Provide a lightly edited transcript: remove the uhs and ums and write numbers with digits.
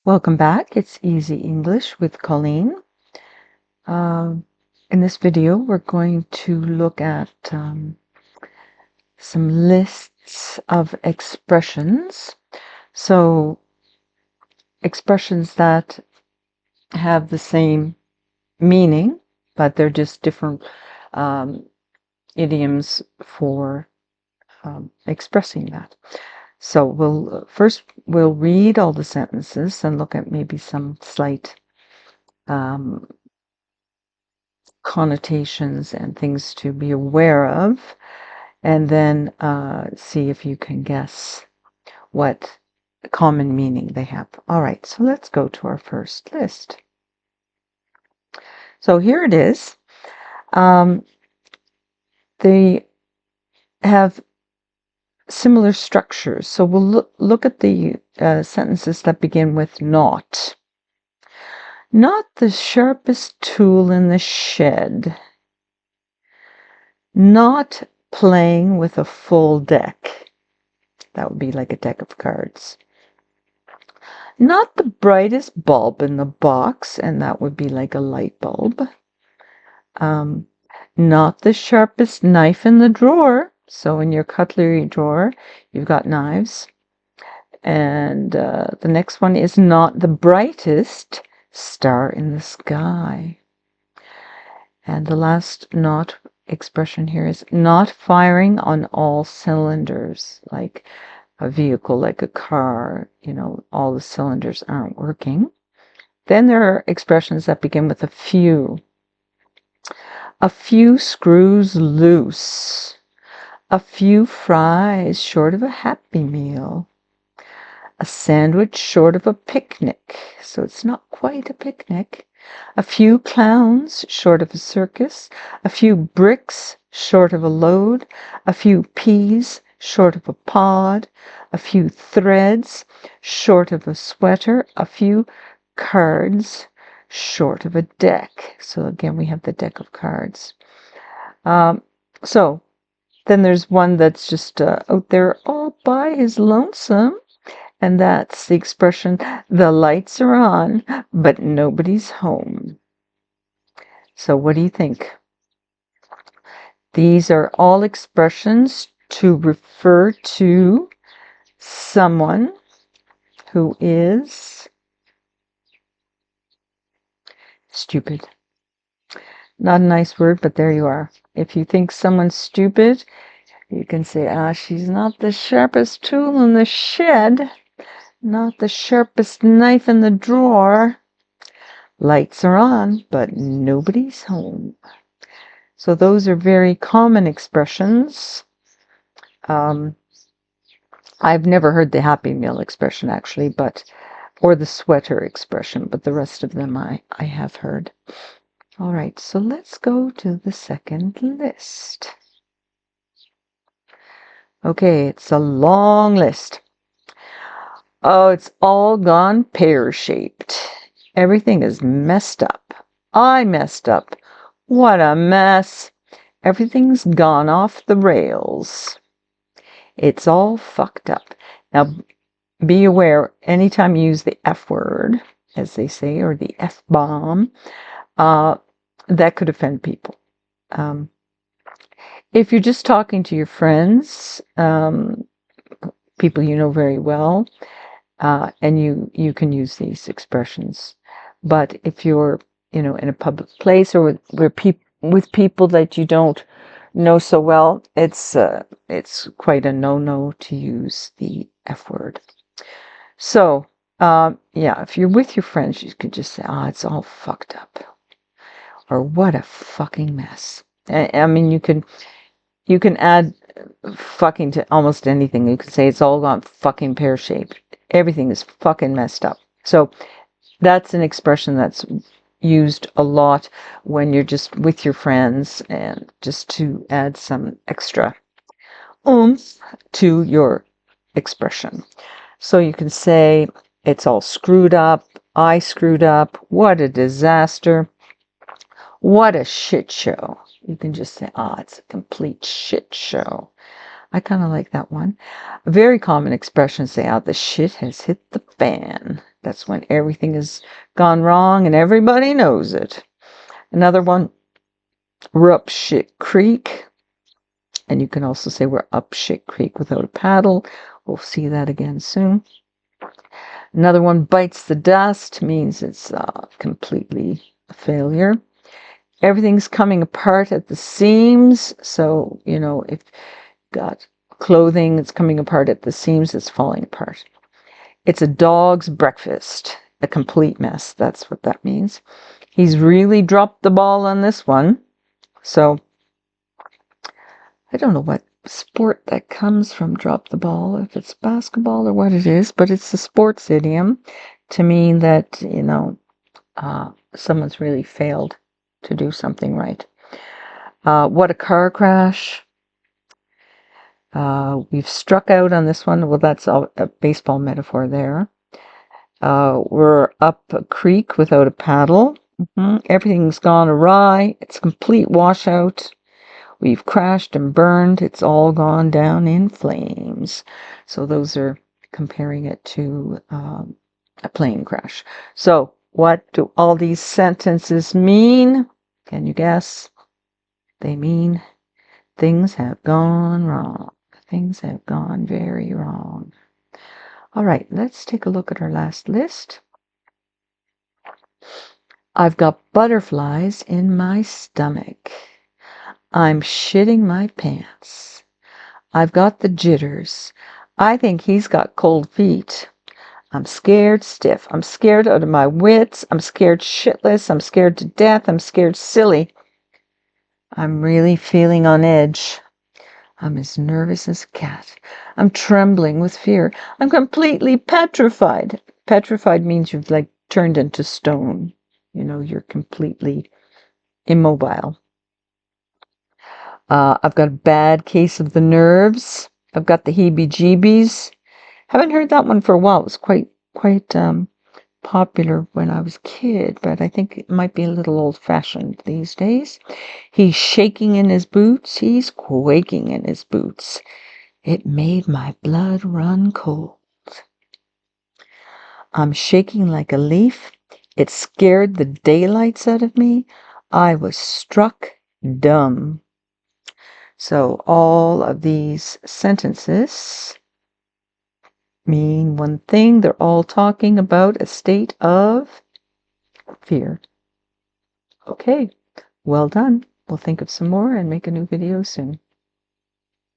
Welcome back. It's Easy English with Colleen. In this video, we're going to look at some lists of expressions. So, expressions that have the same meaning, but they're just different idioms for expressing that. So we'll read all the sentences and look at maybe some slight connotations and things to be aware of, and then see if you can guess what common meaning they have. All right, so let's go to our first list. So here it is. They have similar structures. So we'll look at the sentences that begin with not. Not the sharpest tool in the shed. Not playing with a full deck. That would be like a deck of cards. Not the brightest bulb in the box, and that would be like a light bulb. Not the sharpest knife in the drawer. So in your cutlery drawer, you've got knives. And the next one is not the brightest star in the sky. And the last not expression here is not firing on all cylinders, like a vehicle, like a car, all the cylinders aren't working. Then there are expressions that begin with a few. A few screws loose. A few fries short of a Happy Meal. A sandwich short of a picnic. So it's not quite a picnic. A few clowns short of a circus. A few bricks short of a load. A few peas short of a pod. A few threads short of a sweater. A few cards short of a deck. So again, we have the deck of cards. So then there's one that's just out there all by his lonesome. And that's the expression, the lights are on, but nobody's home. So what do you think? These are all expressions to refer to someone who is stupid. Not a nice word, but there you are. If you think someone's stupid, you can say, she's not the sharpest tool in the shed. Not the sharpest knife in the drawer. Lights are on, but nobody's home. So those are very common expressions. I've never heard the Happy Meal expression, actually, or the sweater expression, but the rest of them I have heard. All right, so let's go to the second list. Okay, it's a long list. Oh, it's all gone pear-shaped. Everything is messed up. I messed up. What a mess. Everything's gone off the rails. It's all fucked up. Now, be aware, anytime you use the F word, as they say, or the F-bomb, that could offend people. If you're just talking to your friends, people you know very well, and you can use these expressions. But if you're, in a public place or with people that you don't know so well, it's quite a no-no to use the F word. So, if you're with your friends, you could just say, it's all fucked up. Or what a fucking mess. I mean, you can add fucking to almost anything. You could say it's all gone fucking pear-shaped. Everything is fucking messed up. So that's an expression that's used a lot when you're just with your friends and just to add some extra oomph to your expression. So you can say it's all screwed up. I screwed up. What a disaster. What a shit show. You can just say, it's a complete shit show. I kind of like that one. A very common expression, say, the shit has hit the fan. That's when everything has gone wrong and everybody knows it. Another one, we're up shit creek. And you can also say we're up shit creek without a paddle. We'll see that again soon. Another one, bites the dust, means it's completely a failure. Everything's coming apart at the seams. So, you know, if you've got clothing that's coming apart at the seams, it's falling apart. It's a dog's breakfast, a complete mess. That's what that means. He's really dropped the ball on this one. So I don't know what sport that comes from, drop the ball, if it's basketball or what it is, but it's a sports idiom to mean that, you know, someone's really failed to do something right. What a car crash. We've struck out on this one. Well, that's a baseball metaphor there. We're up a creek without a paddle. Everything's gone awry. It's a complete washout. We've crashed and burned. It's all gone down in flames. So those are comparing it to a plane crash. So what do all these sentences mean? Can you guess? They mean things have gone wrong. Things have gone very wrong. All right, let's take a look at our last list. I've got butterflies in my stomach. I'm shitting my pants. I've got the jitters. I think he's got cold feet. I'm scared stiff. I'm scared out of my wits. I'm scared shitless. I'm scared to death. I'm scared silly. I'm really feeling on edge. I'm as nervous as a cat. I'm trembling with fear. I'm completely petrified. Petrified means you've like turned into stone. You know, you're completely immobile. I've got a bad case of the nerves. I've got the heebie-jeebies. Haven't heard that one for a while. It was quite popular when I was a kid, but I think it might be a little old-fashioned these days. He's shaking in his boots. He's quaking in his boots. It made my blood run cold. I'm shaking like a leaf. It scared the daylights out of me. I was struck dumb. So all of these sentences mean one thing. They're all talking about a state of fear. Okay, well done. We'll think of some more and make a new video soon.